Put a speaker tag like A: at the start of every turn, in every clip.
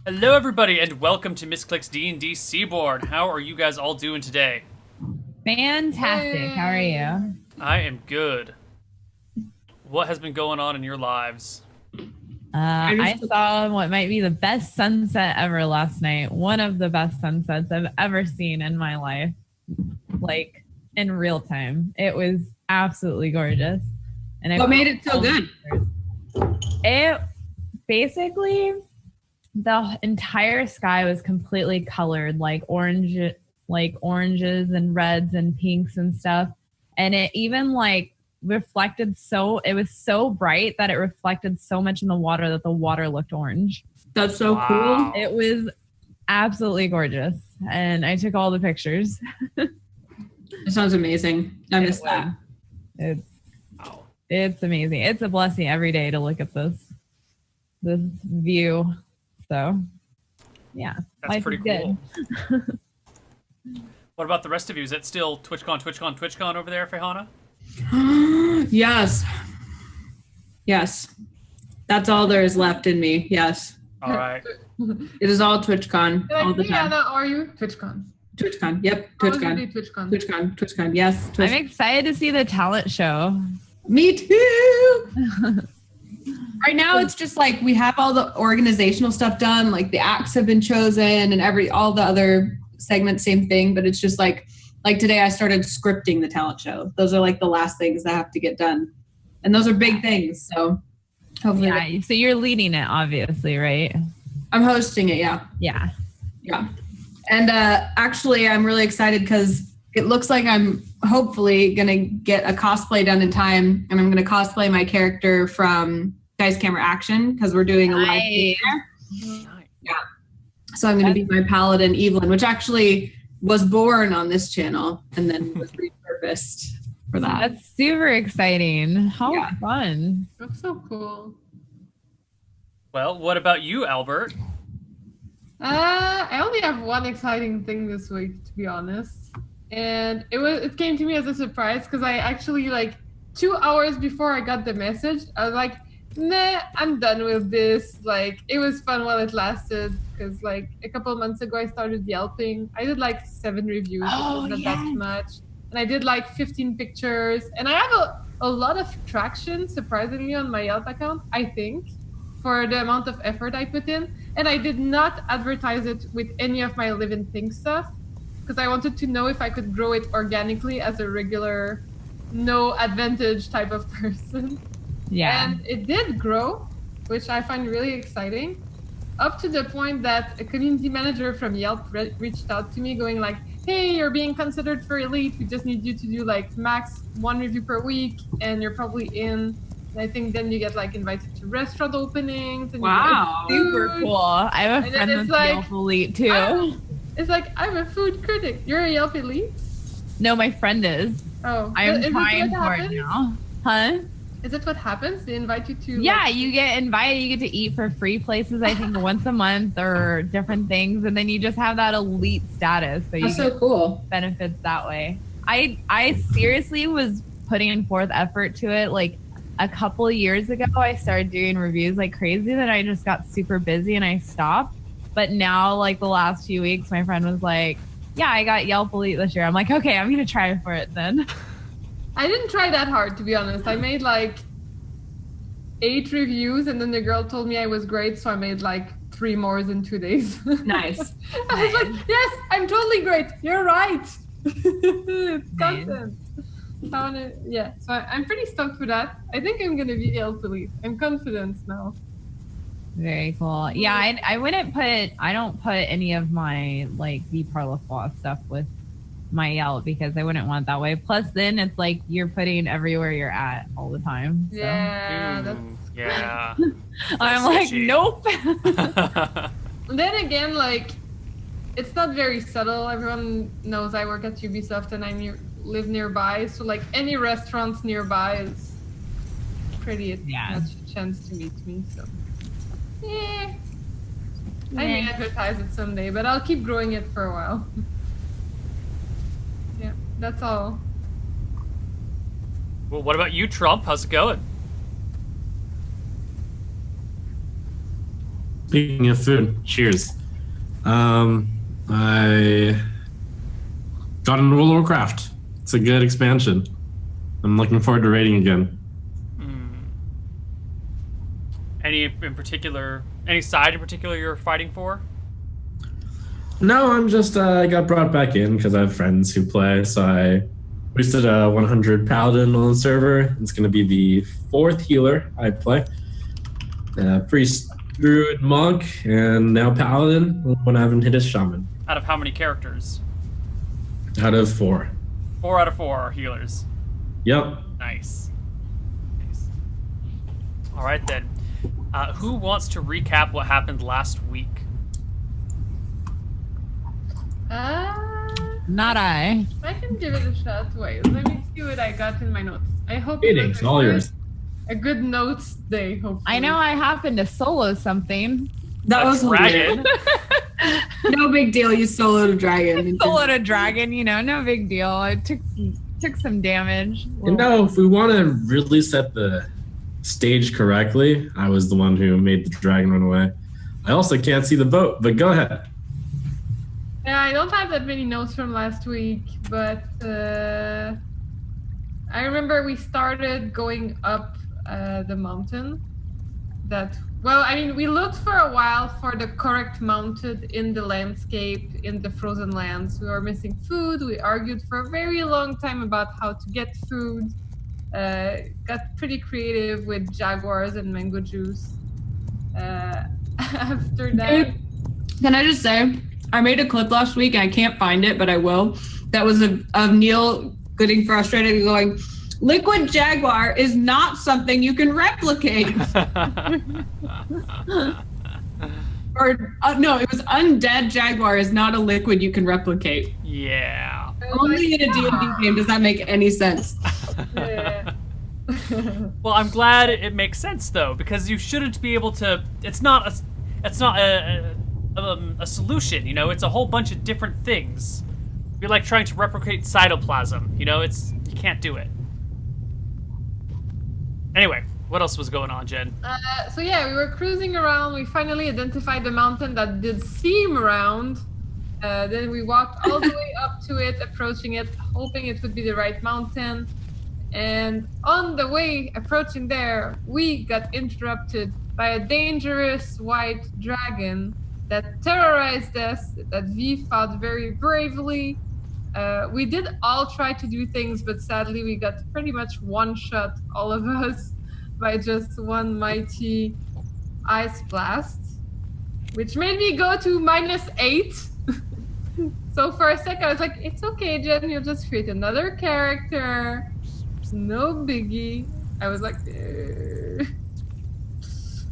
A: Hello, everybody, and welcome to Misscliks D&D Seaborn. How are you guys all doing today?
B: Fantastic. How are you?
A: I am good. What has been going on in your lives?
B: I saw what might be the best sunset ever last night. One of the best sunsets I've ever seen in my life, like in real time. It was absolutely gorgeous.
C: And what made it so good?
B: It basically, the entire sky was completely colored, like oranges and reds and pinks and stuff. And it even reflected, so it was so bright that it reflected so much in the water that the water looked orange.
C: That's so cool.
B: It was absolutely gorgeous, and I took all the pictures.
C: It sounds amazing. I missed that.
B: It's amazing. It's a blessing every day to look at this view. So yeah,
A: that's pretty cool. What about the rest of you? Is it still TwitchCon over there, Fehana?
C: Yes. That's all there is left in me. Yes.
A: All right.
C: It is all TwitchCon all the time.
D: Anna, are you? TwitchCon.
C: Yep. TwitchCon. Yes.
B: I'm excited to see the talent show.
C: Me too. Right now, it's just like we have all the organizational stuff done. Like the acts have been chosen and all the other segments, same thing. But it's just like today I started scripting the talent show. Those are like the last things that have to get done. And those are big things. So hopefully.
B: Yeah. So you're leading it, obviously, right?
C: I'm hosting it. Yeah.
B: Yeah.
C: And actually, I'm really excited because it looks like I'm hopefully going to get a cosplay done in time. And I'm going to cosplay my character from Dice Camera Action because we're doing a live thing there. Yeah. So I'm going to be my paladin Evelyn, which actually was born on this channel and then was repurposed for that.
B: That's super exciting. How fun.
D: That's so cool.
A: Well, what about you, Albert?
D: I only have one exciting thing this week, to be honest. And it came to me as a surprise because I actually 2 hours before I got the message, I was like, nah, I'm done with this. It was fun while it lasted because a couple of months ago I started Yelping. I did 7 reviews, not that much. And I did 15 pictures. And I have a lot of traction, surprisingly, on my Yelp account, I think, for the amount of effort I put in. And I did not advertise it with any of my Live and Think stuff because I wanted to know if I could grow it organically as a regular, no advantage type of person.
B: Yeah.
D: And it did grow, which I find really exciting, up to the point that a community manager from Yelp reached out to me going hey, you're being considered for Elite. We just need you to do max 1 review per week and you're probably in. And I think then you get invited to restaurant openings. And
B: wow. Super cool. I have a friend that's Yelp Elite too.
D: It's I'm a food critic. You're a Yelp Elite?
B: No, my friend is.
D: Oh.
B: I am trying for it now. Huh?
D: Is it what happens? They invite you to...
B: Yeah, you get invited. You get to eat for free places, I think, once a month or different things. And then you just have that elite status. So
C: That's so cool.
B: Benefits that way. I seriously was putting forth effort to it. A couple of years ago, I started doing reviews like crazy. Then I just got super busy and I stopped. But now, the last few weeks, my friend was like, yeah, I got Yelp Elite this year. I'm like, okay, I'm going to try for it then.
D: I didn't try that hard, to be honest. I made 8 reviews and then the girl told me I was great. So I made 3 more in 2 days.
C: Nice.
D: I was like, yes, I'm totally great. You're right. It's content. So I'm pretty stoked for that. I think I'm going to be Yelp Elite. I'm confident now.
B: Very cool. Yeah, I don't put any of my the Parlafloss stuff with my Yelp because I wouldn't want it that way. Plus then it's you're putting everywhere you're at all the time. So.
D: Yeah.
A: Yeah.
B: I'm nope.
D: Then again, it's not very subtle. Everyone knows I work at Ubisoft and I live nearby. So any restaurants nearby is pretty much a chance to meet me. So I may advertise it someday, but I'll keep growing it for a while. Yeah, that's all.
A: Well, what about you, Trump? How's it going?
E: Speaking of food, cheers. I got into World of Warcraft. It's a good expansion. I'm looking forward to raiding again.
A: Any side in particular you're fighting for?
E: No, I'm just I got brought back in because I have friends who play, so I boosted a 100 paladin on the server. It's going to be the 4th healer I play. Priest, druid, monk, and now paladin when I haven't hit a shaman.
A: Out of how many characters?
E: Out of 4.
A: 4 out of 4 are healers.
E: Yep.
A: Nice. All right then. Who wants to recap what happened last week?
B: Not I.
D: I can give it a shot. Wait, let me see what I got in my notes. I hope
E: It's all yours.
D: a good notes day, hopefully.
B: I know I happened to solo something.
C: That was
A: dragon.
C: no big deal. You soloed a dragon.
B: Soloed a dragon, no big deal. I took some damage.
E: If we want to really set the stage correctly, I was the one who made the dragon run away. I also can't see the boat, but go ahead.
D: Yeah, I don't have that many notes from last week, but I remember we started going up the mountain. We looked for a while for the correct mountain in the landscape, in the frozen lands. We were missing food. We argued for a very long time about how to get food. Got pretty creative with jaguars and mango juice. After that...
C: Can I just say, I made a clip last week and I can't find it, but I will. That was of Neil getting frustrated and going, liquid jaguar is not something you can replicate. No, it was undead jaguar is not a liquid you can replicate.
A: Yeah.
C: Only in a D&D game does that make any sense.
D: Yeah.
A: Well, I'm glad it makes sense though, because you shouldn't be able to. It's not a solution. It's a whole bunch of different things. It'd be like trying to replicate cytoplasm. You can't do it. Anyway, what else was going on, Jen?
D: We were cruising around. We finally identified the mountain that did seem round. Then we walked all the way up to it, approaching it, hoping it would be the right mountain. And on the way approaching there, we got interrupted by a dangerous white dragon that terrorized us, that V fought very bravely. We did all try to do things, but sadly we got pretty much one-shot, all of us, by just one mighty ice blast, which made me go to -8. So for a second I was like, it's okay, Jen, you'll just create another character. No biggie. I was like,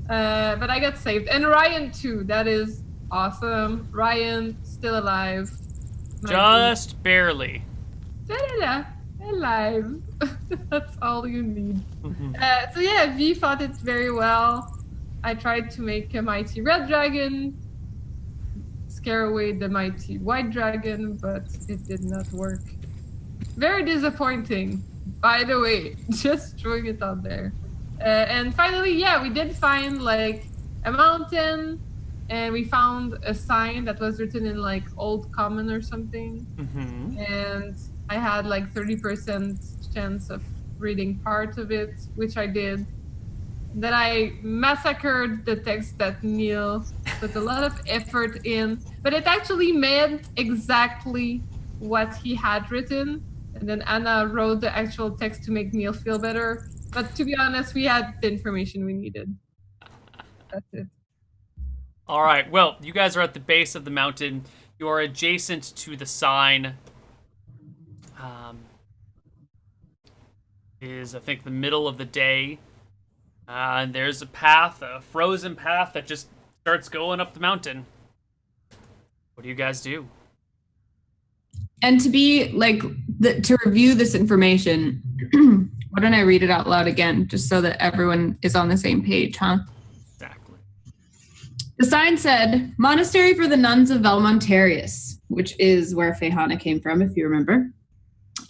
D: but I got saved. And Ryan too, that is awesome. Ryan, still alive.
A: Just barely.
D: Alive. That's all you need. V fought it very well. I tried to make a mighty red dragon, scare away the mighty white dragon, but it did not work. Very disappointing, by the way. Just throwing it out there. And finally, we did find a mountain, and we found a sign that was written in Old Common or something. Mm-hmm. And I had 30% chance of reading part of it, which I did. Then I massacred the text that Neil put a lot of effort in, but it actually meant exactly what he had written. And then Anna wrote the actual text to make Neil feel better. But to be honest, we had the information we needed. That's it.
A: All right. Well, you guys are at the base of the mountain. You are adjacent to the sign. Is I think the middle of the day. And there's a path, a frozen path that just starts going up the mountain. What do you guys do?
C: And to be to review this information, why don't I read it out loud again, just so that everyone is on the same page, huh?
A: Exactly.
C: The sign said, Monastery for the Nuns of Velmontarius, which is where Fehana came from, if you remember.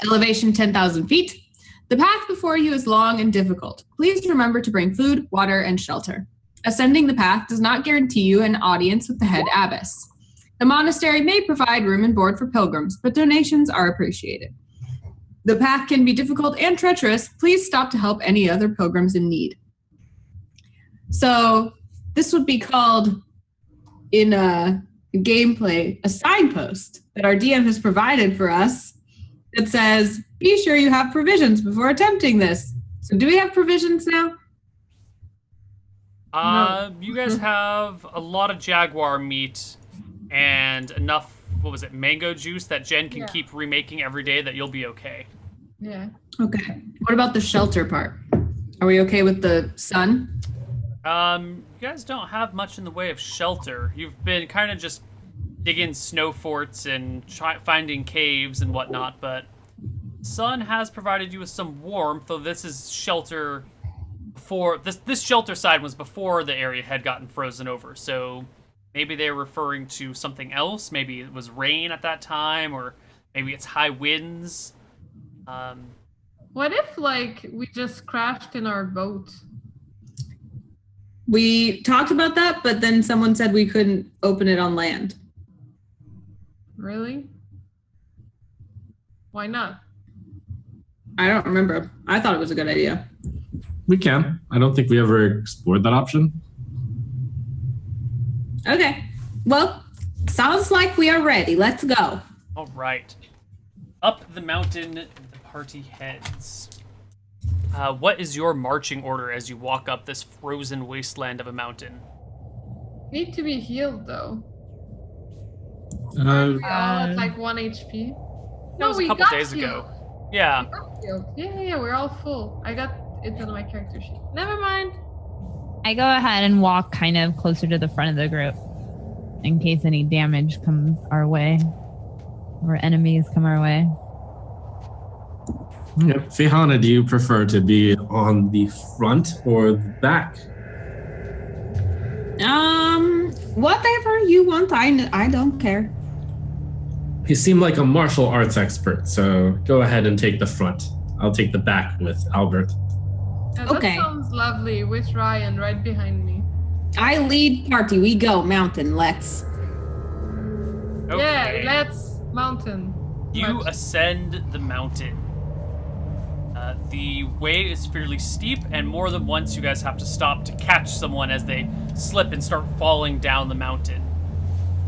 C: Elevation 10,000 feet. The path before you is long and difficult. Please remember to bring food, water, and shelter. Ascending the path does not guarantee you an audience with the head abbess. The monastery may provide room and board for pilgrims, but donations are appreciated. The path can be difficult and treacherous. Please stop to help any other pilgrims in need. So this would be called in gameplay a signpost that our DM has provided for us that says, be sure you have provisions before attempting this. So do we have provisions now?
A: You guys have a lot of jaguar meat and enough, mango juice that Jen can keep remaking every day that you'll be okay.
D: Yeah.
C: Okay. What about the shelter part? Are we okay with the sun?
A: You guys don't have much in the way of shelter. You've been kind of just digging snow forts and finding caves and whatnot, but sun has provided you with some warmth, though this is shelter before this shelter side was before the area had gotten frozen over, so maybe they're referring to something else. Maybe it was rain at that time, or maybe it's high winds.
D: What if, like, we just crashed in our boat?
C: We talked about that, but then someone said we couldn't open it on land.
D: Really? Why not?
C: I don't remember. I thought it was a good idea.
E: We can. I don't think we ever explored that option.
C: Okay. Well, sounds like we are ready. Let's go.
A: All right. Up the mountain, the party heads. What is your marching order as you walk up this frozen wasteland of a mountain?
D: Need to be healed, though. We all at like 1 HP.
A: That was a couple days ago. Yeah.
D: Yeah, we're all full. I got it on my character sheet. Never mind.
B: I go ahead and walk kind of closer to the front of the group in case any damage comes our way or enemies come our way.
E: Yep. Fihana, do you prefer to be on the front or the back?
C: Whatever you want. I don't care.
E: You seem like a martial arts expert, so go ahead and take the front. I'll take the back with Albert.
C: Okay.
D: That sounds lovely with Ryan right behind me.
C: I lead party. We go mountain. Let's.
A: Okay.
D: Yeah, let's mountain.
A: You
D: March.
A: ascend the mountain. The way is fairly steep, and more than once you guys have to stop to catch someone as they slip and start falling down the mountain.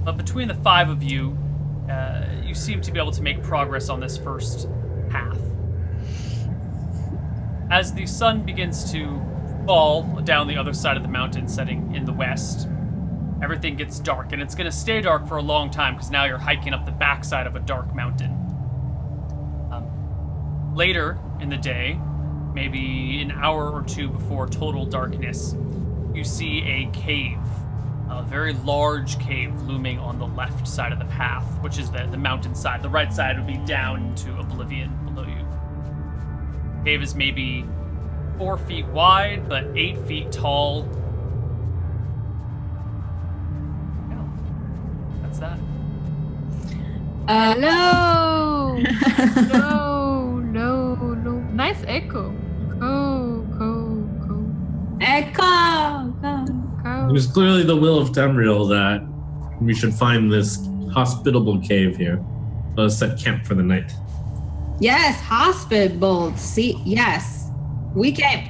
A: But between the 5 of you, you seem to be able to make progress on this first path. As the sun begins to fall down the other side of the mountain, setting in the west, everything gets dark, and it's going to stay dark for a long time because now you're hiking up the backside of a dark mountain. Later in the day, maybe an hour or 2 before total darkness, you see a cave, a very large cave looming on the left side of the path, which is the mountain side. The right side would be down into oblivion below you. The cave is maybe 4 feet wide, but 8 feet tall. Yeah, that's that.
D: Hello. No. Nice echo. Cool.
C: Echo.
E: It was clearly the will of Tamriel that we should find this hospitable cave here. Let us set camp for the night.
C: Yes, hospitable. See, yes, we can.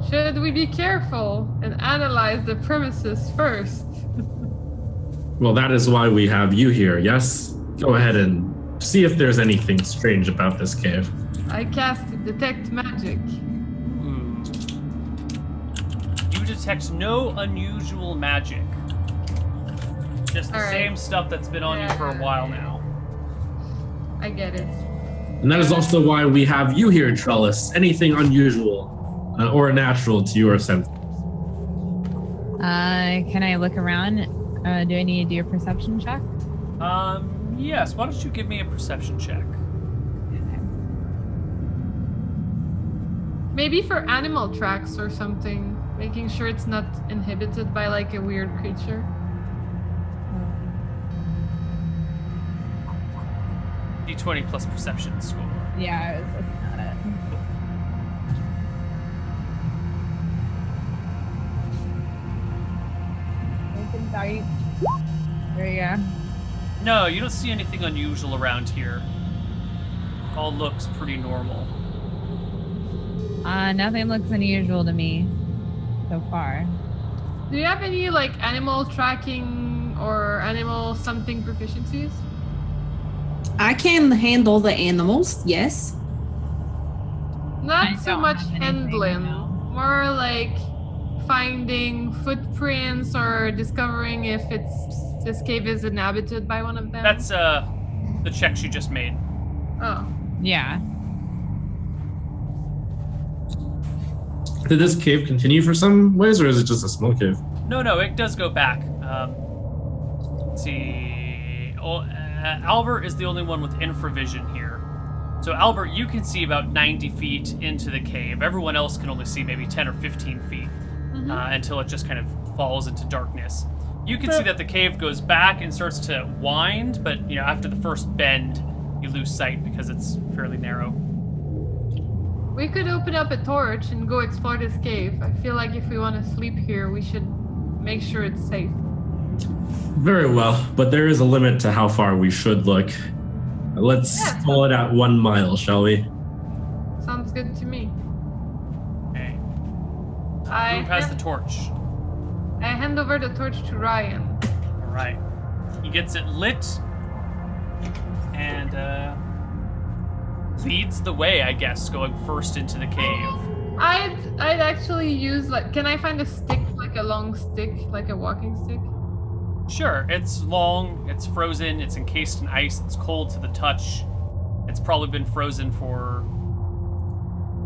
D: Should we be careful and analyze the premises first?
E: Well, that is why we have you here, yes? Go ahead and see if there's anything strange about this cave.
D: I cast Detect Magic.
A: You detect no unusual magic. Just the same stuff that's been on you for a while now.
D: I get it.
E: And that is also why we have you here, Trellis. Anything unusual or natural to your sense?
B: Can I look around? Do I need to do a perception check?
A: Yes. Why don't you give me a perception check?
D: Maybe for animal tracks or something. Making sure it's not inhibited by like a weird creature.
A: D20 plus perception score.
B: Yeah, I was looking at it. sight. There you go.
A: No, you don't see anything unusual around here. All looks pretty normal.
B: Nothing looks unusual to me so far.
D: Do you have any like animal tracking or animal something proficiencies?
C: I can handle the animals, yes.
D: Not
B: I
D: so
B: don't
D: much
B: have anything,
D: handling,
B: no.
D: more like finding footprints or discovering if this cave is inhabited by one of them.
A: That's the checks you just made.
D: Oh.
B: Yeah.
E: Did this cave continue for some ways, or is it just a small cave?
A: No, it does go back. Let's see. Albert is the only one with infravision here. So Albert, you can see about 90 feet into the cave. Everyone else can only see maybe 10 or 15 feet until it just kind of falls into darkness. You can see that the cave goes back and starts to wind, but after the first bend, you lose sight because it's fairly narrow.
D: We could open up a torch and go explore this cave. I feel like if we want to sleep here, we should make sure it's safe.
E: Very well, but there is a limit to how far we should look. Let's call it at 1 mile, shall we?
D: Sounds good to me.
A: Okay. Who has the torch?
D: I hand over the torch to Ryan.
A: All right. He gets it lit and leads the way, I guess, going first into the cave.
D: I'd actually use can I find a stick, like a long stick, like a walking stick?
A: Sure, it's long, it's frozen, it's encased in ice, it's cold to the touch. It's probably been frozen for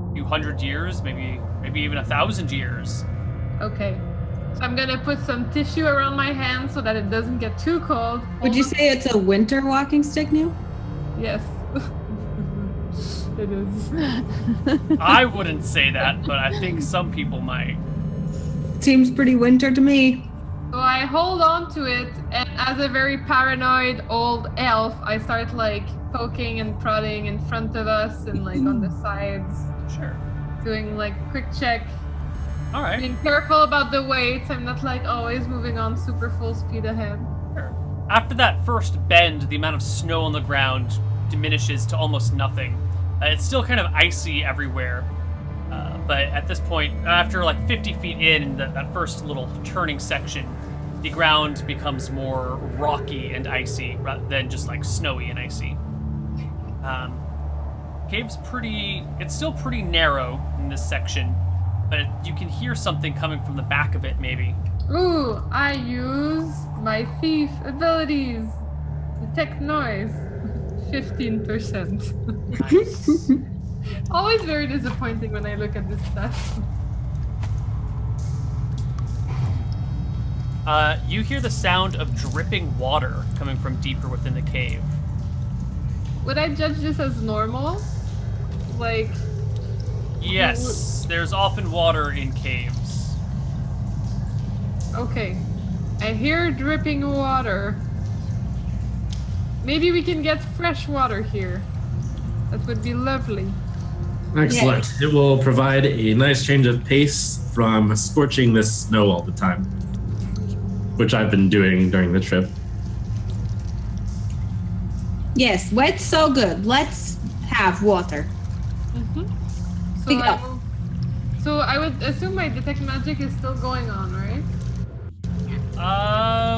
A: a few hundred years, maybe even 1,000 years.
D: Okay. So I'm gonna put some tissue around my hand so that it doesn't get too cold.
C: Would you say it's a winter walking stick, Neil?
D: Yes. It is.
A: I wouldn't say that, but I think some people might.
C: Seems pretty winter to me.
D: So I hold on to it, and as a very paranoid old elf, I start poking and prodding in front of us and on the sides,
A: Sure.
D: doing quick check.
A: All right.
D: Being careful about the weights. I'm not always moving on super full speed ahead.
A: Sure. After that first bend, the amount of snow on the ground diminishes to almost nothing. It's still kind of icy everywhere. But at this point, after 50 feet in that first little turning section, the ground becomes more rocky and icy rather than just snowy and icy. Cave's it's still pretty narrow in this section, but you can hear something coming from the back of it maybe.
D: Ooh, I use my thief abilities. Detect noise. 15%.
A: Nice.
D: Always very disappointing when I look at this stuff.
A: You hear the sound of dripping water coming from deeper within the cave.
D: Would I judge this as normal?
A: Yes, there's often water in caves.
D: Okay. I hear dripping water. Maybe we can get fresh water here. That would be lovely.
E: Excellent. It will provide a nice change of pace from scorching this snow all the time, which I've been doing during the trip.
C: Yes, wet's so good. Let's have water.
D: So I would assume my detect magic is still going on, right?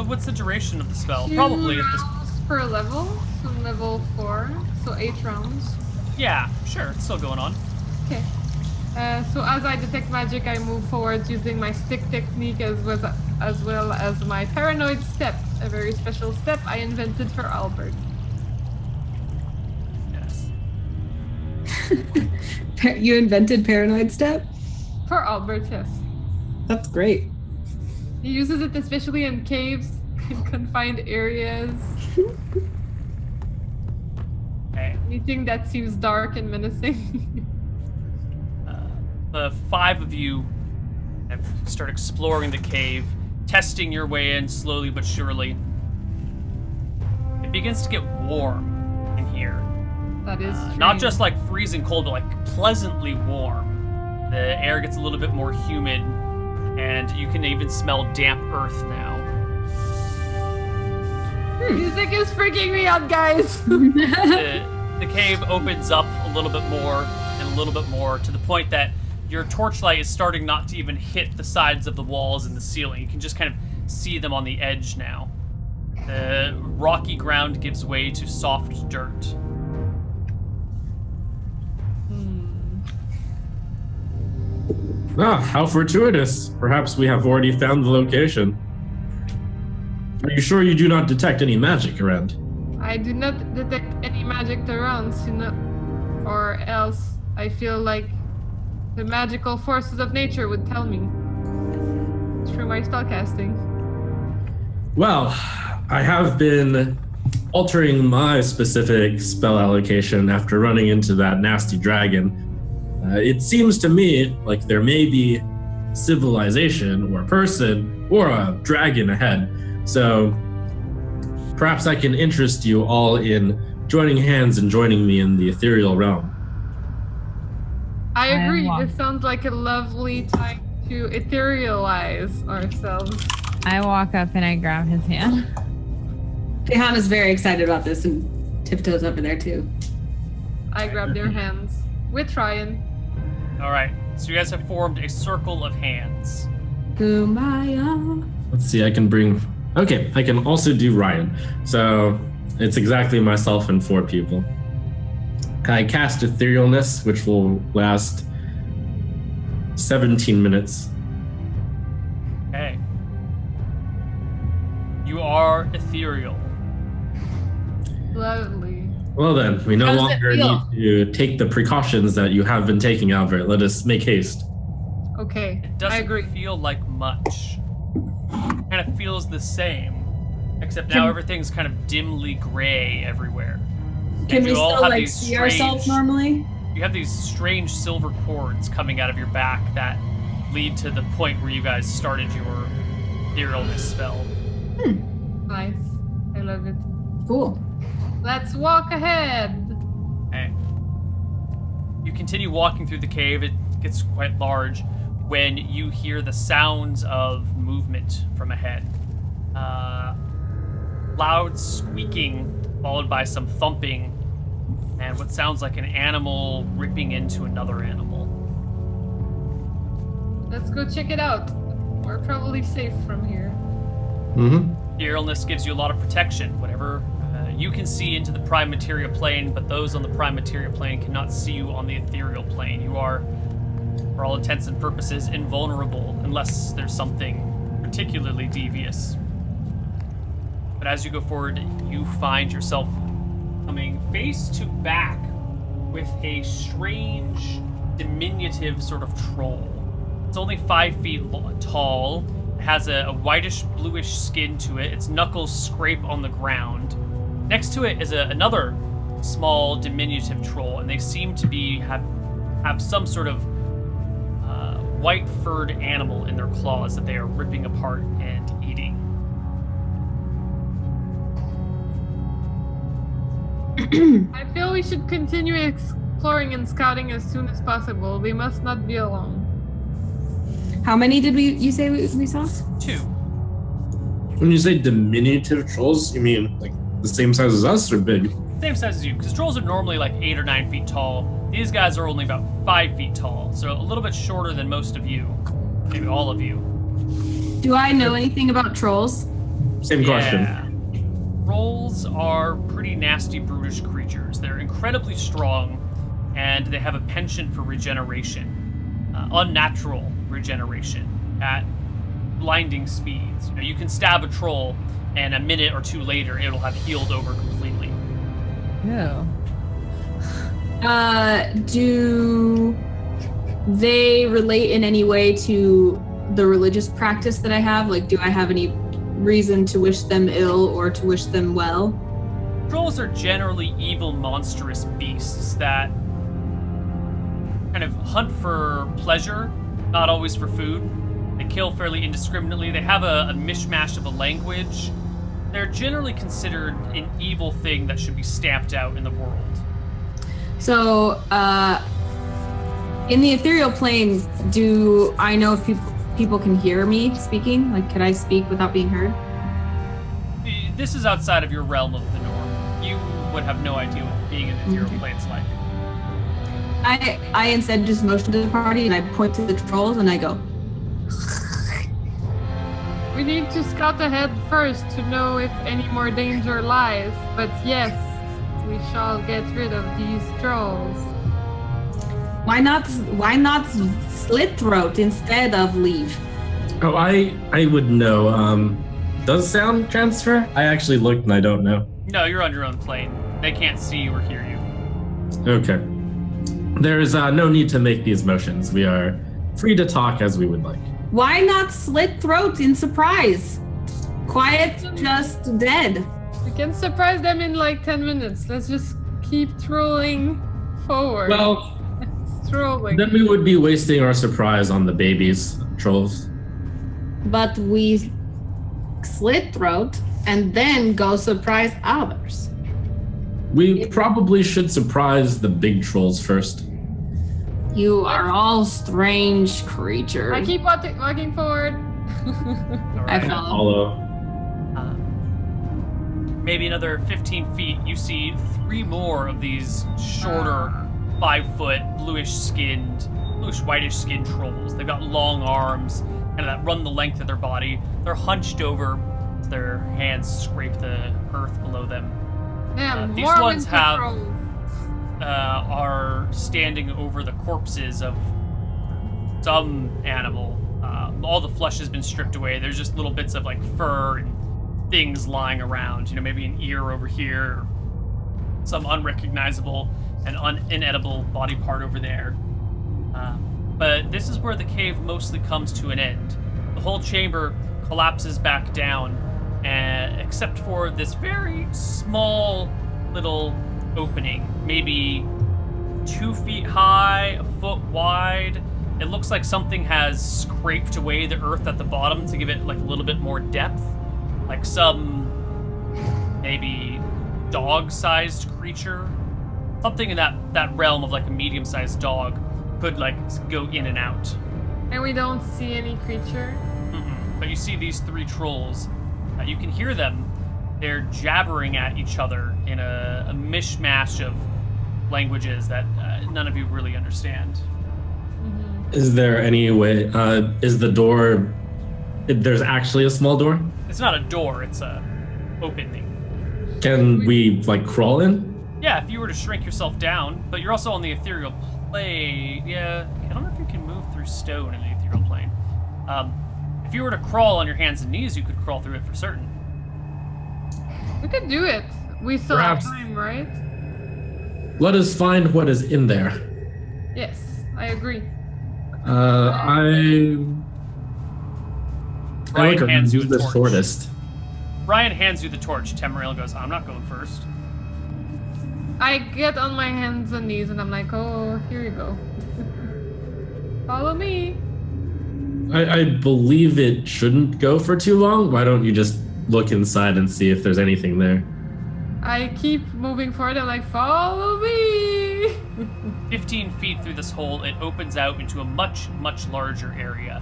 A: What's the duration of the spell?
D: 2
A: Probably at this.
D: rounds per level, so level 4, so 8 rounds.
A: Yeah, sure, it's still going on.
D: Okay. So as I detect magic, I move forward using my stick technique as well as my paranoid step, a very special step I invented for Albert.
A: Yes.
C: You invented paranoid step?
D: For Albert, yes.
C: That's great.
D: He uses it especially in caves, in confined areas.
A: Okay.
D: Anything that seems dark and menacing.
A: The 5 of you start exploring the cave, testing your way in slowly but surely. It begins to get warm in here.
D: That is
A: Not
D: strange.
A: just freezing cold, but pleasantly warm. The air gets a little bit more humid, and you can even smell damp earth now.
D: Music is freaking me out, guys.
A: The cave opens up a little bit more and a little bit more to the point that your torchlight is starting not to even hit the sides of the walls and the ceiling. You can just kind of see them on the edge now. The rocky ground gives way to soft dirt.
E: Ah, how fortuitous. Perhaps we have already found the location. Are you sure you do not detect any magic around?
D: I do not detect any magic around, or else I feel like the magical forces of nature would tell me through my spellcasting.
E: Well, I have been altering my specific spell allocation after running into that nasty dragon. It seems to me like there may be civilization or a person or a dragon ahead. So perhaps I can interest you all in joining hands and joining me in the ethereal realm.
D: I agree. This sounds like a lovely time to etherealize ourselves.
B: I walk up and I grab his hand.
C: Tehana's very excited about this and tiptoes over there too.
D: I grab their hands with Ryan.
A: All right, so you guys have formed a circle of hands.
C: Kumbaya.
E: Let's see, I can also do Ryan. So it's exactly myself and 4 people. I cast Etherealness, which will last 17 minutes.
A: Okay. You are ethereal.
D: Lovely.
E: Well then, we no
C: How does it
E: longer
C: feel?
E: need to take the precautions that you have been taking, Albert. Let us make haste.
D: Okay,
A: It
D: I
A: doesn't
D: agree.
A: feel like much. Kind of feels the same, except now everything's kind of dimly gray everywhere.
C: Can
A: And
C: we
A: you all
C: still
A: have
C: like
A: these
C: see ourselves normally?
A: You have these strange silver cords coming out of your back that lead to the point where you guys started your etherealness spell.
D: Nice. I love it.
C: Cool.
D: Let's walk ahead.
A: Okay. You continue walking through the cave. It gets quite large when you hear the sounds of movement from ahead. Loud squeaking followed by some thumping and what sounds like an animal ripping into another animal.
D: Let's go check it out. We're probably safe from here.
E: Mm-hmm.
A: Etherealness gives you a lot of protection. Whatever you can see into the prime materia plane, but those on the prime materia plane cannot see you on the ethereal plane. You are, for all intents and purposes, invulnerable unless there's something particularly devious. But as you go forward, you find yourself coming face to back with a strange, diminutive sort of troll. It's only 5 feet tall. It has a whitish, bluish skin to it. Its knuckles scrape on the ground. Next to it is another small, diminutive troll, and they seem to have some sort of white furred animal in their claws that they are ripping apart and eating.
D: I feel we should continue exploring and scouting as soon as possible. We must not be alone.
C: How many did you say we saw?
A: 2.
E: When you say diminutive trolls, you mean like the same size as us or big?
A: Same size as you, because trolls are normally like 8 or 9 feet tall. These guys are only about 5 feet tall, so a little bit shorter than most of you, maybe all of you.
C: Do I know anything about trolls?
E: Same question.
A: Yeah. Trolls are pretty nasty, brutish creatures. They're incredibly strong, and they have a penchant for regeneration, unnatural regeneration at blinding speeds. You can stab a troll, and a minute or 2 later, it'll have healed over completely.
B: Ew.
C: Do they relate in any way to the religious practice that I have? Like, do I have any reason to wish them ill or to wish them well?
A: Trolls are generally evil, monstrous beasts that kind of hunt for pleasure, not always for food. They kill fairly indiscriminately. They have a mishmash of a language. They're generally considered an evil thing that should be stamped out in the world.
C: So, in the ethereal plane, do I know if people can hear me speaking? Like, could I speak without being heard?
A: this is outside of your realm of the norm. You would have no idea what being in the ethereal plane's like.
C: I instead just motion to the party and I point to the trolls and I go,
D: We need to scout ahead first to know if any more danger lies. But yes, we shall get rid of these trolls.
C: why not slit throat instead of leave?
E: Oh, I would know. Does sound transfer? I actually looked and I don't know.
A: No, you're on your own plane. They can't see you or hear you.
E: Okay. There is no need to make these motions. We are free to talk as we would like.
C: Why not slit throat in surprise? Quiet, just dead.
D: We can surprise them in like 10 minutes. Let's just keep trolling forward.
E: Well,
D: Trolling.
E: then we would be wasting our surprise on the babies, trolls.
C: But we slit throat and then go surprise others.
E: We probably should surprise the big trolls first.
C: You are all strange creatures.
D: I keep walking forward.
A: All
C: I
A: right.
C: follow.
E: Follow.
A: Maybe another 15 feet, you see 3 more of these shorter, 5-foot, bluish whitish skinned trolls. They've got long arms, and that run the length of their body. They're hunched over, as their hands scrape the earth below them.
D: Damn,
A: These
D: more
A: ones
D: winter
A: have-
D: trolls.
A: Are standing over the corpses of some animal. All the flesh has been stripped away. There's just little bits of like fur and things lying around. You know, maybe an ear over here, or some unrecognizable and inedible body part over there. But this is where the cave mostly comes to an end. The whole chamber collapses back down, except for this very small little opening, maybe 2 feet high, a foot wide. It looks like something has scraped away the earth at the bottom to give it like a little bit more depth, like some maybe dog-sized creature, something in that realm of like a medium-sized dog could like go in and out.
D: And we don't see any creature.
A: But you see these 3 trolls. You can hear them. They're jabbering at each other in a mishmash of languages that none of you really understand.
E: Is there any way? Is the door? There's actually a small door.
A: It's not a door, it's a opening.
E: Can we like crawl in?
A: Yeah, if you were to shrink yourself down, but you're also on the ethereal plane. Yeah, I don't know if you can move through stone in the ethereal plane. If you were to crawl on your hands and knees, you could crawl through it for certain.
D: We could do it. We still
E: Perhaps.
D: have time, right?
E: Let us find what is in there.
D: Yes, I agree.
E: I
A: Brian
E: like
A: hands you a
E: the
A: torch.
E: shortest.
A: Brian hands you the torch. Tamriel goes, I'm not going first.
D: I get on my hands and knees and I'm like, oh, here you go. Follow me.
E: I believe it shouldn't go for too long. Why don't you just look inside and see if there's anything there?
D: I keep moving forward. I'm like, follow me.
A: 15 feet through this hole, it opens out into a much, much larger area.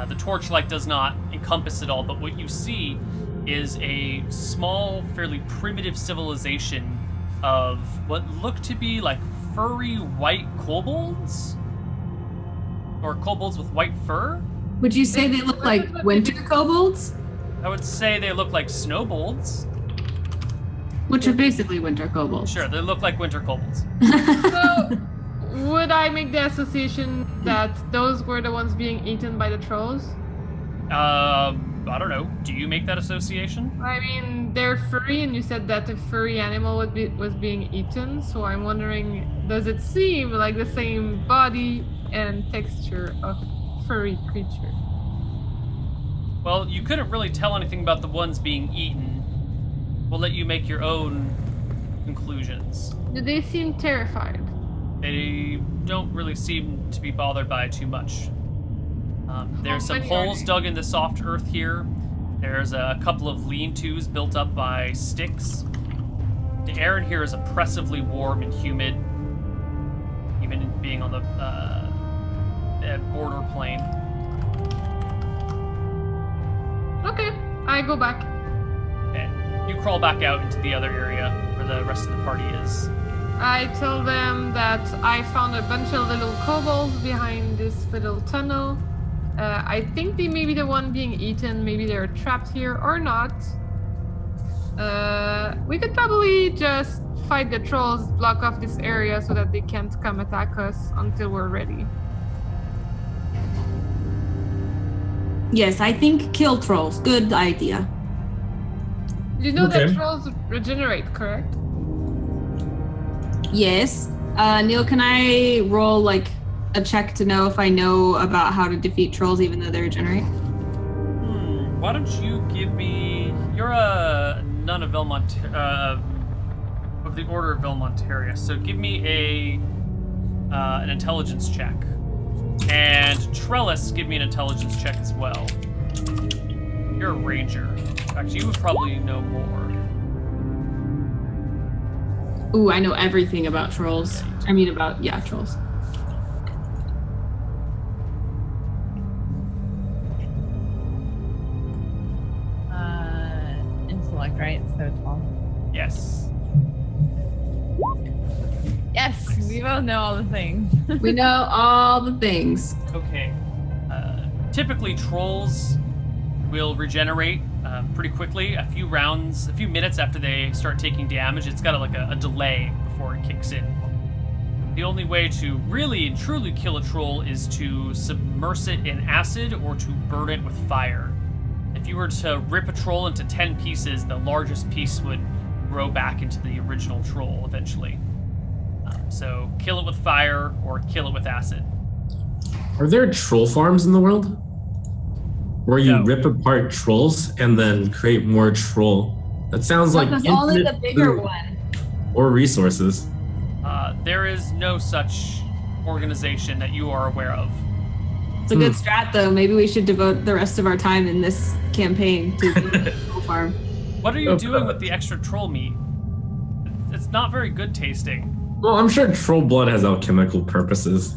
A: The torchlight does not encompass it all, but what you see is a small, fairly primitive civilization of what look to be like furry white kobolds? Or kobolds with white fur?
C: Would you say they look like winter kobolds?
A: I would say they look like snowbolds.
C: Which are basically winter kobolds.
A: Sure, they look like winter kobolds.
D: So, would I make the association that those were the ones being eaten by the trolls?
A: I don't know. Do you make that association?
D: I mean, they're furry, and you said that a furry animal was being eaten. So I'm wondering, does it seem like the same body and texture of furry creature?
A: Well, you couldn't really tell anything about the ones being eaten. We'll let you make your own conclusions.
D: Do they seem terrified?
A: They don't really seem to be bothered by it too much. There's some
D: many are
A: holes
D: they?
A: dug in the soft earth here. There's a couple of lean-tos built up by sticks. The air in here is oppressively warm and humid, even being on the border plane.
D: Okay, I go back.
A: Okay. You crawl back out into the other area where the rest of the party is.
D: I tell them that I found a bunch of little kobolds behind this little tunnel. I think they may be the one being eaten. Maybe they're trapped here or not. We could probably just fight the trolls, block off this area so that they can't come attack us until we're ready.
C: Yes, I think kill trolls. Good idea.
D: You know
E: Okay.
D: that trolls regenerate, correct?
C: Yes. Neil, can I roll like a check to know if I know about how to defeat trolls even though they regenerate?
A: Why don't you give me... You're a nun of of the Order of Velmontaria, so give me an intelligence check. And Trellis, give me an intelligence check as well. You're a ranger. Actually, you would probably know more.
C: Ooh, I know everything about trolls. I mean trolls.
B: Intellect, right? So 12.
A: Yes.
B: Yes,
A: Nice.
B: we both know all the things.
C: We know all the things.
A: Okay. Typically, trolls will regenerate pretty quickly. A few minutes after they start taking damage. It's got a delay before it kicks in. The only way to really and truly kill a troll is to submerge it in acid or to burn it with fire. If you were to rip a troll into 10 pieces, the largest piece would grow back into the original troll eventually. So kill it with fire or kill it with acid.
E: Are there troll farms in the world? Where you
A: No.
E: rip apart trolls and then create more troll? That sounds like
C: Because only the
E: infinite
C: bigger
E: food
C: one.
E: or resources.
A: There is no such organization that you are aware of.
C: It's a good strat though. Maybe we should devote the rest of our time in this campaign to the troll farm.
A: What are you
E: Oh,
A: doing
E: God.
A: with the extra troll meat? It's not very good tasting.
E: Well, I'm sure troll blood has alchemical purposes.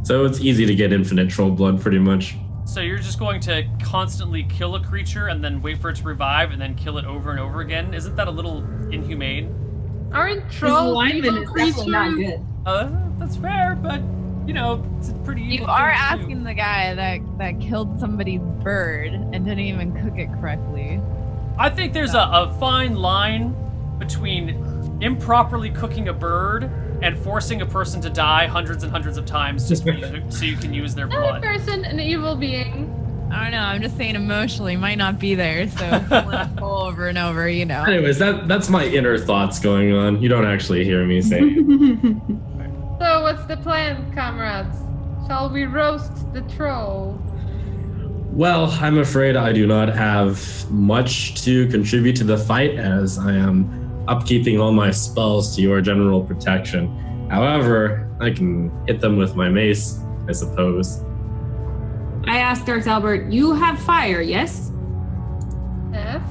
E: So it's easy to get infinite troll blood pretty much.
A: So you're just going to constantly kill a creature and then wait for it to revive and then kill it over and over again? Isn't that a little inhumane?
D: Aren't
C: His
D: trolls
C: alignment
D: evil
C: is definitely not
D: creatures?
C: good.
A: That's fair, but it's a pretty evil
B: You
A: thing
B: are
A: to do.
B: asking the guy that killed somebody's bird and didn't even cook it correctly.
A: I think there's a fine line between improperly cooking a bird and forcing a person to die hundreds and hundreds of times just so you can use their
D: Not a
A: blood.
D: person, an evil being.
B: I don't know. I'm just saying emotionally might not be there. So let's go over and over,
E: Anyways, that's my inner thoughts going on. You don't actually hear me saying.
D: So what's the plan, comrades? Shall we roast the troll?
E: Well, I'm afraid I do not have much to contribute to the fight as I am upkeeping all my spells to your general protection. However, I can hit them with my mace, I suppose.
C: I asked Darth Albert, you have fire, yes?
D: Yes.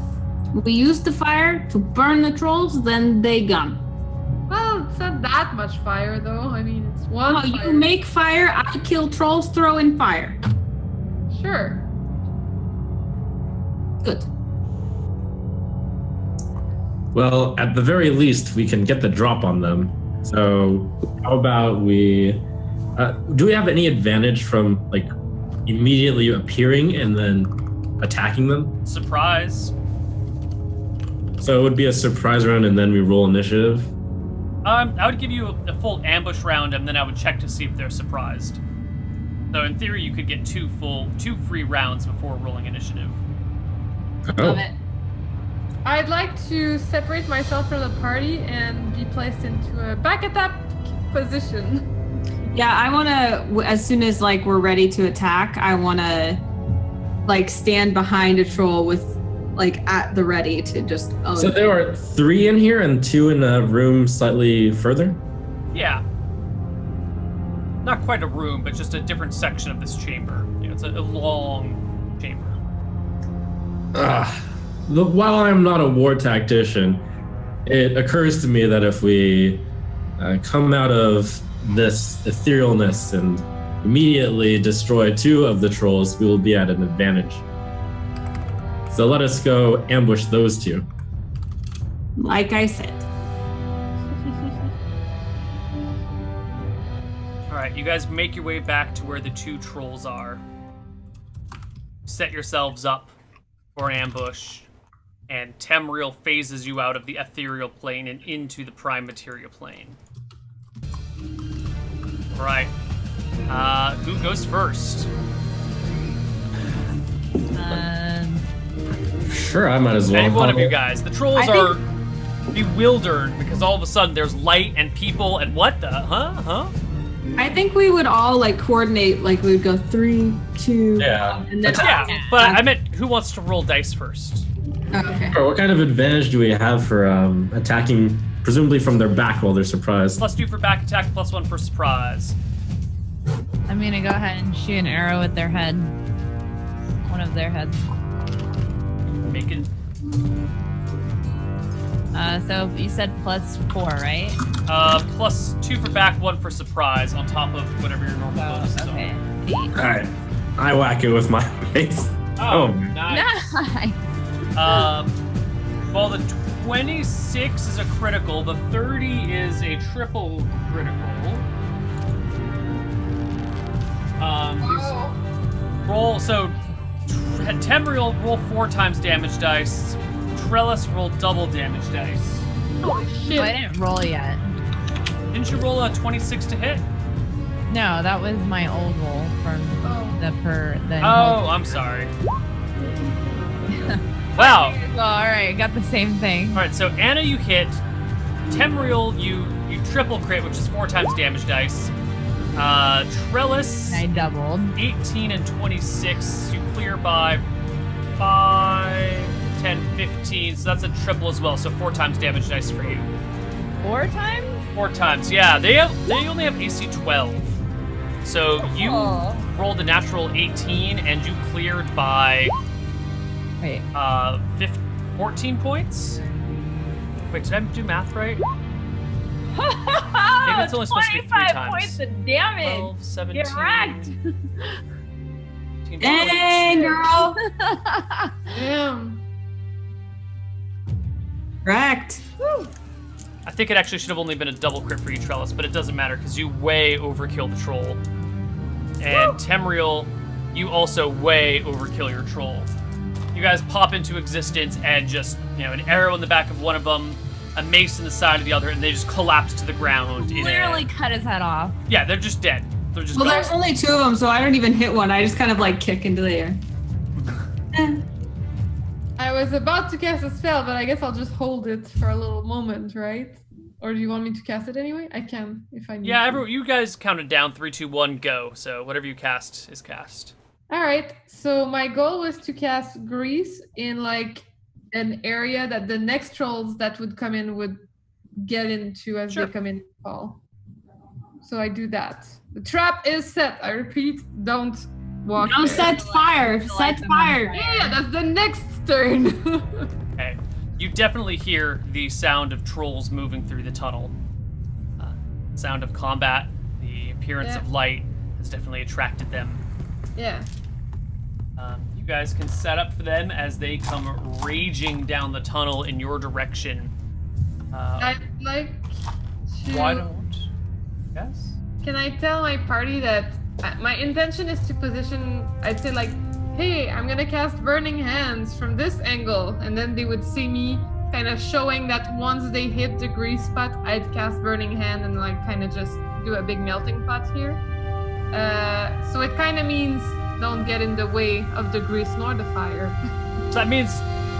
C: We use the fire to burn the trolls, then they gone.
D: Well, it's not that much fire, though. I mean, it's one
C: Oh,
D: fire.
C: you make fire, I kill trolls, throw in fire.
D: Sure.
C: Good.
E: Well, at the very least, we can get the drop on them. So, how about we... do we have any advantage from, immediately appearing and then attacking them?
A: Surprise.
E: So it would be a surprise round and then we roll initiative?
A: I would give you a full ambush round, and then I would check to see if they're surprised. So in theory, you could get two free rounds before rolling initiative.
C: Love it.
D: I'd like to separate myself from the party and be placed into a back attack position.
C: Yeah, I want to, as soon as we're ready to attack, I want to stand behind a troll with at the ready to just.
E: So there are 3 in here and 2 in a room slightly further?
A: Yeah. Not quite a room, but just a different section of this chamber. It's a long chamber.
E: While I'm not a war tactician, it occurs to me that if we come out of this etherealness and immediately destroy 2 of the trolls, we will be at an advantage. So let us go ambush those two.
C: Like I said.
A: All right, you guys make your way back to where the two trolls are. Set yourselves up for an ambush, and Temriel phases you out of the ethereal plane and into the prime materia plane. All right, who goes first?
E: Sure, I might as well.
A: Any one of you guys. The trolls are bewildered because all of a sudden there's light and people and what the huh?
C: I think we would all like coordinate, like we would go 3, 2,
E: Yeah.
C: and then
A: Yeah, but I meant who wants to roll dice first?
C: Okay.
E: Sure, what kind of advantage do we have for attacking, presumably from their back while they're surprised?
A: +2 for back attack, +1 for surprise.
B: I'm gonna go ahead and shoot an arrow at their head. One of their heads.
A: Make it.
B: So you said +4, right?
A: +2 for back, 1 for surprise on top of whatever your normal bonuses
B: Okay.
A: are.
B: 8.
E: All right, I whack it with my face.
A: Oh,
E: Oh.
A: nice.
B: Nice.
A: Well, the 26 is a critical. The 30 is a triple critical. Roll, so Temriel roll 4 times damage dice. Trellis roll double damage dice.
D: Oh shit.
B: Oh, I didn't roll yet.
A: Didn't you roll a 26 to hit?
B: No, that was my old roll from the
A: Oh, I'm sorry. Wow.
B: Well, all right, got the same thing.
A: All right, so Anna, you hit. Temriel, you triple crit, which is 4 times damage dice. Trellis,
B: I doubled.
A: 18 and 26, you clear by 5, 10, 15, so that's a triple as well, so 4 times damage dice for you.
B: 4 times?
A: 4 times, yeah. They only have AC 12. So you rolled a natural 18 and you cleared by
B: Wait.
A: 14 points? Wait, did I do math right?
B: Maybe
A: it's only supposed to be 3 times.
B: points of damage.
A: 12, 17.
B: Get wrecked.
A: 18,
C: Dang, girl.
D: Damn.
C: Correct.
A: I think it actually should have only been a double crit for you, Trellis, but it doesn't matter because you way overkill the troll. And Temriel, you also way overkill your troll. You guys pop into existence and just, an arrow in the back of one of them, a mace in the side of the other, and they just collapse to the ground.
B: Literally cut his head off.
A: Yeah, they're just dead. They're just
C: Well,
A: gone.
C: there's only 2 of them, so I don't even hit one. I just kind of like kick into the air.
D: I was about to cast a spell, but I guess I'll just hold it for a little moment, right? Or do you want me to cast it anyway? I can if I need to.
A: You guys counted down 3, 2, 1, go. So whatever you cast is cast.
D: All right. So my goal was to cast grease in like an area that the next trolls that would come in would get into as
A: Sure.
D: they come in and fall. So I do that. The trap is set. I repeat, don't walk.
C: No,
D: there.
C: set fire. Set fire.
D: Yeah, that's the next turn.
A: Okay. You definitely hear the sound of trolls moving through the tunnel. Sound of combat, the appearance of light has definitely attracted them.
D: Yeah.
A: You guys can set up for them as they come raging down the tunnel in your direction.
D: I'd like to.
A: Why don't? Yes.
D: Can I tell my party that my intention is to position, I'd say like, hey, I'm gonna cast Burning Hands from this angle, and then they would see me kind of showing that once they hit the grease spot, I'd cast Burning Hand and like kind of just do a big melting pot here. So it kind of means don't get in the way of the grease nor the fire.
A: So that means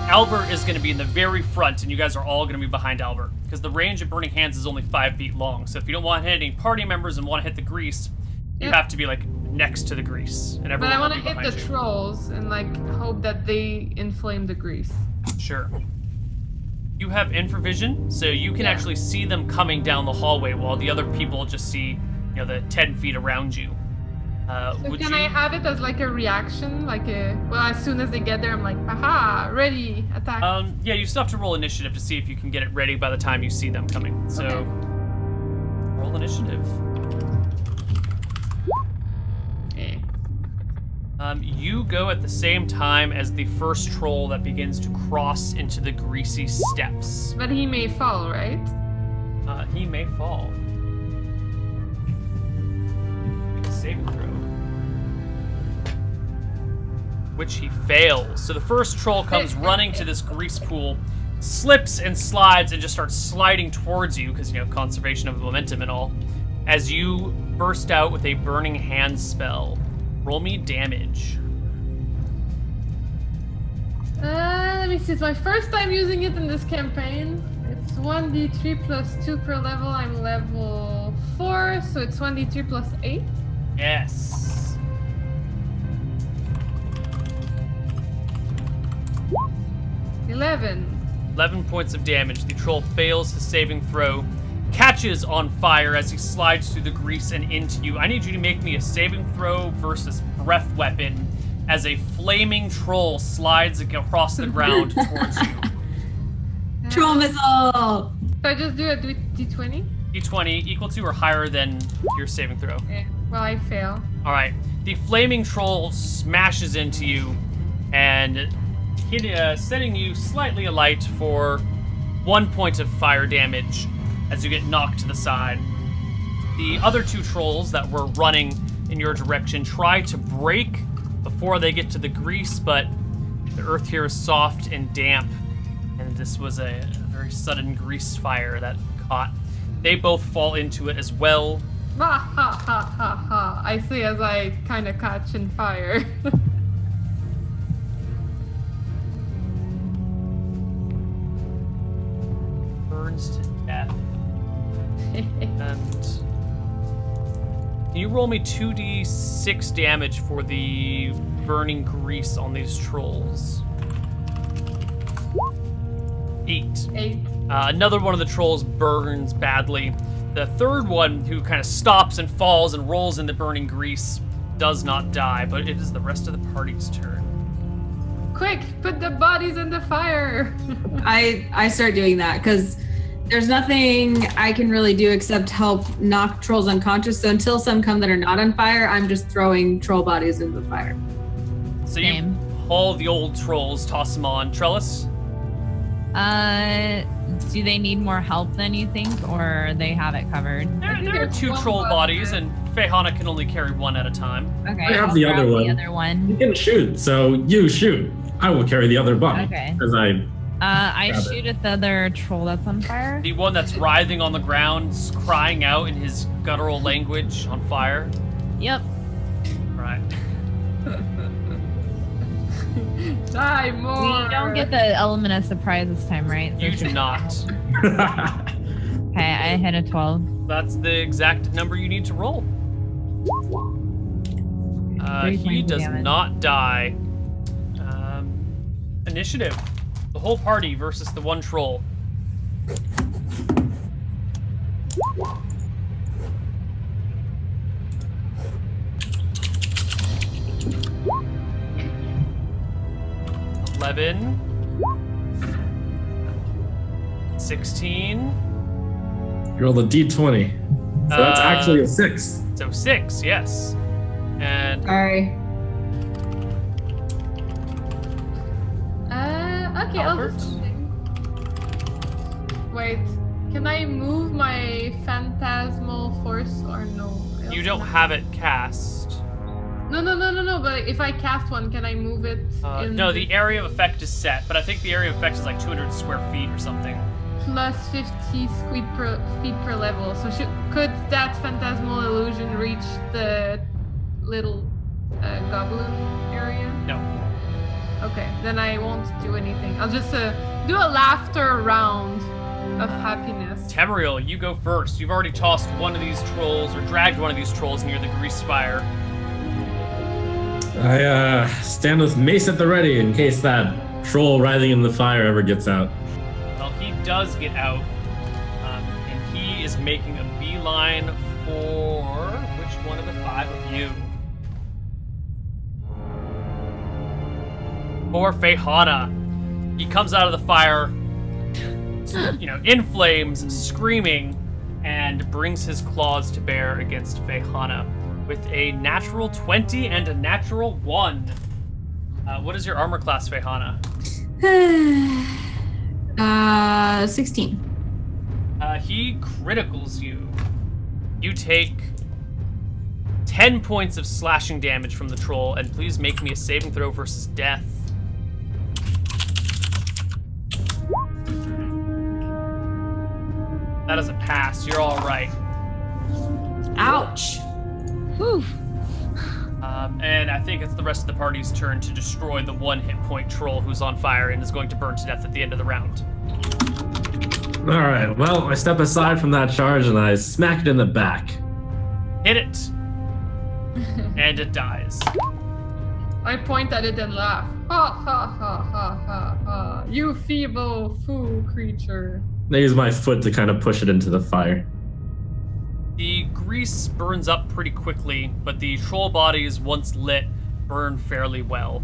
A: Albert is going to be in the very front, and you guys are all going to be behind Albert, because the range of Burning Hands is only 5 feet long. So if you don't want to hit any party members and want to hit the grease, you have to be like next to the grease, and
D: But
A: everyone
D: I want
A: will
D: to
A: be
D: hit
A: behind
D: the
A: you.
D: trolls and like hope that they inflame the grease.
A: Sure. You have infravision, so you can
D: Yeah.
A: actually see them coming down the hallway, while the other people just see, the 10 feet around you.
D: So
A: Would
D: can
A: you?
D: I have it as like a reaction? As soon as they get there, I'm like, aha, ready, attack.
A: Yeah, you still have to roll initiative to see if you can get it ready by the time you see them coming. So,
D: Okay.
A: roll initiative.
D: Eh.
A: You go at the same time as the first troll that begins to cross into the greasy steps.
D: But he may fall, right?
A: He may fall. Make a saving throw. Which he fails. So the first troll comes running to this grease pool, slips and slides, and just starts sliding towards you, because, conservation of momentum and all, as you burst out with a burning hand spell. Roll me damage.
D: Let me see. It's my first time using it in this campaign. It's 1d3 plus 2 per level. I'm level 4, so it's 1d3 plus 8.
A: Yes.
D: $11.
A: 11 points of damage. The troll fails his saving throw, catches on fire as he slides through the grease and into you. I need you to make me a saving throw versus breath weapon as a flaming troll slides across the ground towards you.
C: Troll missile.
D: So I just do a d20?
A: D20 equal to or higher than your saving throw.
D: Well, I fail.
A: All right. The flaming troll smashes into you and setting you slightly alight for 1 point of fire damage as you get knocked to the side. The other two trolls that were running in your direction try to break before they get to the grease, but the earth here is soft and damp, and this was a very sudden grease fire that caught. They both fall into it as well.
D: Ha ha ha ha ha. I see as I kind of catch in fire.
A: Burns to death. And can you roll me 2d6 damage for the burning grease on these trolls? 8.
D: 8.
A: Another one of the trolls burns badly. The third one, who kind of stops and falls and rolls in the burning grease, does not die, but it is the rest of the party's turn.
D: Quick, put the bodies in the fire.
C: I start doing that because there's nothing I can really do except help knock trolls unconscious. So until some come that are not on fire, I'm just throwing troll bodies into the fire.
A: So you haul the old trolls, toss them on. Trellis?
B: Do they need more help than you think, or they have it covered?
A: There are
D: there's
A: 2
D: one
A: troll
D: body
A: bodies,
D: there.
A: and Feyhana can only carry 1 at a time.
B: Okay,
E: I have
B: I'll
E: the other
B: grab
E: one.
B: The other one.
E: You can shoot, so you shoot. I will carry the other body.
B: Okay.
E: Because I
B: I
E: Grab it.
B: shoot at the other troll that's on fire.
A: The one that's writhing on the ground, crying out in his guttural language on fire.
B: Yep.
A: Right.
D: Die more.
B: We don't get the element of surprise this time, right? So
A: You
B: it's
A: do
B: just-
A: not.
B: Okay, I hit a 12.
A: That's the exact number you need to roll.
B: 3
A: He
B: points of
A: does
B: damage.
A: not die. Initiative. The whole party versus the one troll. $11. 16.
E: You rolled a d20. So that's actually a 6.
A: So 6, yes. And
C: Sorry.
D: Okay, I'll
A: Albert?
D: do something. Wait, can I move my phantasmal force or no?
A: you don't have it cast.
D: No. But if I cast one, can I move it?
A: No, the area of effect is set, but I think the area of effect is like 200 square feet or something.
D: plus 50 feet per level. So could that phantasmal illusion reach the little goblin area?
A: No.
D: Okay, then I won't do anything. I'll just do a laughter round of happiness.
A: Tamriel, you go first. You've already tossed one of these trolls, or dragged one of these trolls near the grease fire.
E: I stand with mace at the ready in case that troll writhing in the fire ever gets out.
A: Well, he does get out, and he is making a beeline for which one of the 5 of you? For Feyhana. He comes out of the fire, in flames, screaming, and brings his claws to bear against Feyhana. with a natural 20 and a natural 1. What is your armor class, Fehana?
C: 16.
A: He criticals you. You take 10 points of slashing damage from the troll, and please make me a saving throw versus death. That is a pass. You're all right.
C: Ouch.
B: Whew.
A: And I think it's the rest of the party's turn to destroy the 1 hit point troll who's on fire and is going to burn to death at the end of the round.
E: All right. Well, I step aside from that charge and I smack it in the back.
A: Hit it. And it dies.
D: I point at it and laugh. Ha ha ha ha ha ha. You feeble fool creature.
E: I use my foot to kind of push it into the fire.
A: The grease burns up pretty quickly, but the troll bodies, once lit, burn fairly well.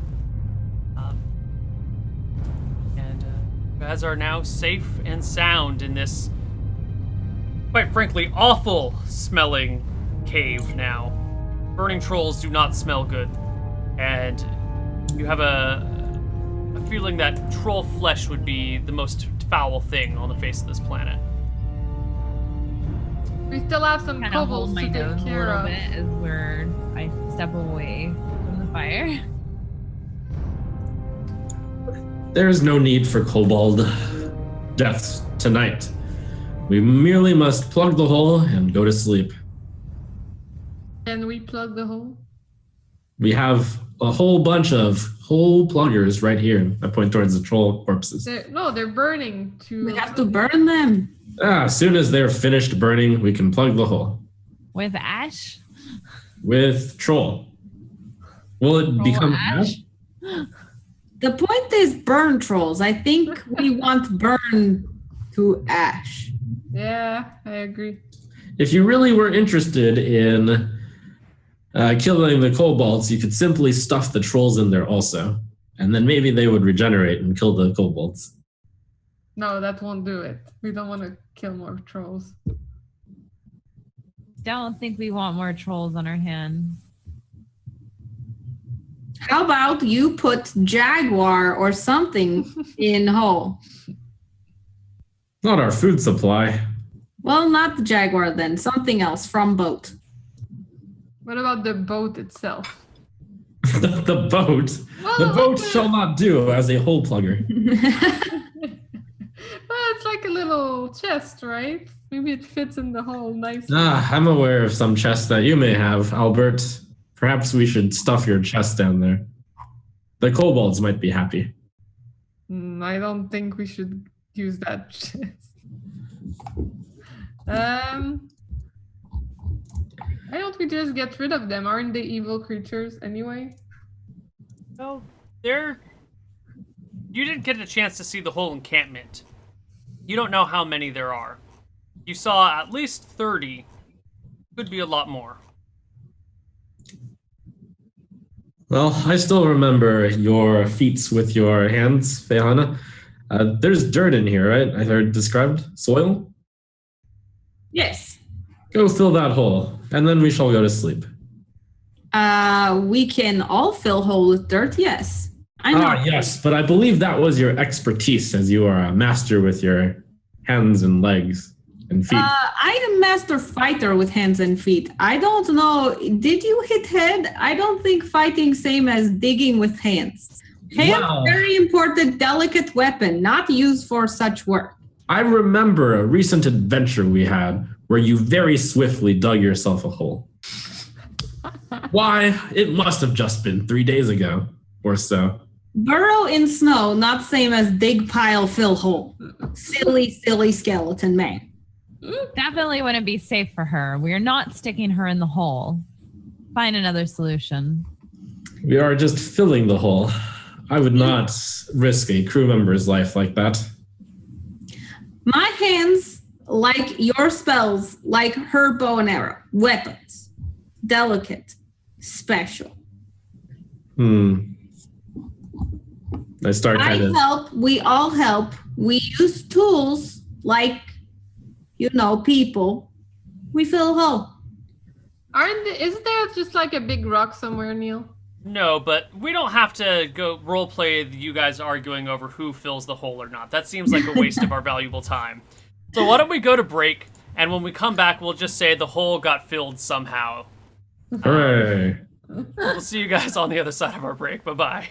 A: And you guys are now safe and sound in this, quite frankly, awful smelling cave now. Burning trolls do not smell good, and you have a feeling that troll flesh would be the most foul thing on the face of this planet.
D: We still have some
B: Kind of hold
D: kobolds
B: my
D: to
B: nose
D: take
B: a
D: care
B: little
D: of.
B: bit as where I step away from the fire.
E: There is no need for kobold deaths tonight. We merely must plug the hole and go to sleep.
D: Can we plug the hole?
E: We have a whole bunch of hole pluggers right here. I point towards the troll corpses.
D: They're burning to.
C: We have to burn them.
E: As soon as they're finished burning, we can plug the hole.
B: With ash?
E: With troll. Will it
B: Troll
E: become
B: ash?
E: ash?
C: The point is burn trolls. I think we want burn to ash.
D: Yeah, I agree.
E: If you really were interested in killing the kobolds, you could simply stuff the trolls in there also. And then maybe they would regenerate and kill the kobolds.
D: No, that won't do it. We don't want to kill more trolls.
B: Don't think we want more trolls on our hands.
C: How about you put jaguar or something in hole?
E: Not our food supply.
C: Well, not the jaguar then. Something else from boat.
D: What about the boat itself?
E: The boat.
D: Well,
E: The boat
D: like
E: shall not do as a hole plugger.
D: Well, it's like a little chest, right? Maybe it fits in the hole nicely.
E: I'm aware of some chests that you may have, Albert. Perhaps we should stuff your chest down there. The kobolds might be happy.
D: I don't think we should use that chest. Why don't we just get rid of them? Aren't they evil creatures anyway?
A: No, you didn't get a chance to see the whole encampment. You don't know how many there are. You saw at least 30. Could be a lot more.
E: Well, I still remember your feats with your hands, Fehana. There's dirt in here, right? I heard described soil.
C: Yes.
E: Go fill that hole, and then we shall go to sleep.
C: We can all fill hole with dirt, yes. I know.
E: Yes, but I believe that was your expertise, as you are a master with your hands and legs and feet.
C: I'm a master fighter with hands and feet. I don't know. Did you hit head? I don't think fighting same as digging with hands. Hands,
E: Wow.
C: very important, delicate weapon, not used for such work.
E: I remember a recent adventure we had where you very swiftly dug yourself a hole. Why? It must have just been 3 days ago or so.
C: Burrow in snow, not same as dig pile fill hole. Silly skeleton man.
B: Definitely wouldn't be safe for her. We're not sticking her in the hole. Find another solution.
E: We are just filling the hole. I would not risk a crew member's life like that.
C: My hands, like your spells, like her bow and arrow. Weapons. Delicate. Special.
E: I start
C: I
E: kind of...
C: help. We all help. We use tools like, people. We fill a hole.
D: Isn't there just like a big rock somewhere, Neil?
A: No, but we don't have to go roleplay you guys arguing over who fills the hole or not. That seems like a waste of our valuable time. So why don't we go to break, and when we come back, we'll just say the hole got filled somehow.
E: Hooray.
A: We'll see you guys on the other side of our break. Bye-bye.